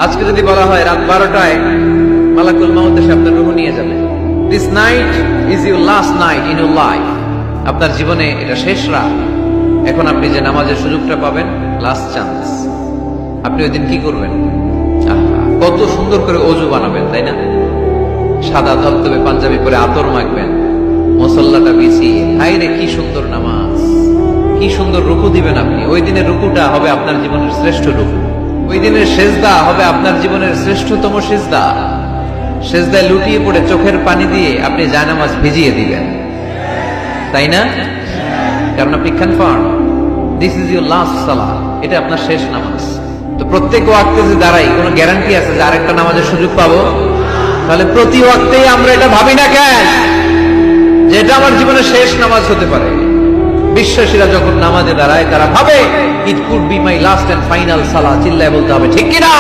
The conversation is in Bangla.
আজকে যদি বলা হয় রাত 12টায় মালাকুল মাউত এসে আপনার রূহ নিয়ে যাবে, this night is your last night in your life, আপনার জীবনে এটা শেষ রাত, এখন আপনি যে নামাজের সুযোগটা পাবেন, লাস্ট চান্স, আপনি ওই দিন কি করবেন? কত সুন্দর করে অজু বানাবেন, তাই না? সাদা ধবধবে পাঞ্জাবি পরে আতর মাখবেন, মুসল্লাটা বিছিয়ে, হাই রে কি সুন্দর নামাজ, কি সুন্দর রুকু দিবেন আপনি। ওই দিনের রুকুটা হবে আপনার জীবনের শ্রেষ্ঠ রুকু, ওই দিনের সেজদা হবে আপনার জীবনের শ্রেষ্ঠতম সেজদা। সেজদায় লুটিয়ে পড়ে চোখের পানি দিয়ে আপনি জায়নামাজ ভিজিয়ে দিবেন, তাই না? কারণ আপনি confirm this is your last সালাহ, এটা আপনার শেষ নামাজ। তো প্রত্যেক ওয়াক্তে যে দাঁড়াই, কোনো গ্যারান্টি আছে যে আরেকটা নামাজের সুযোগ পাবো? তাহলে প্রতি ওয়াক্তেই আমরা এটা ভাবি না কেন যে এটা আমার জীবনের শেষ নামাজ হতে পারে? বিশ্বাসীরা যখন নামাজে দাঁড়ায় তারা ভাবে it could be my last and final সালাহ। চিল্লায় বলতে হবে ঠিক কিনা?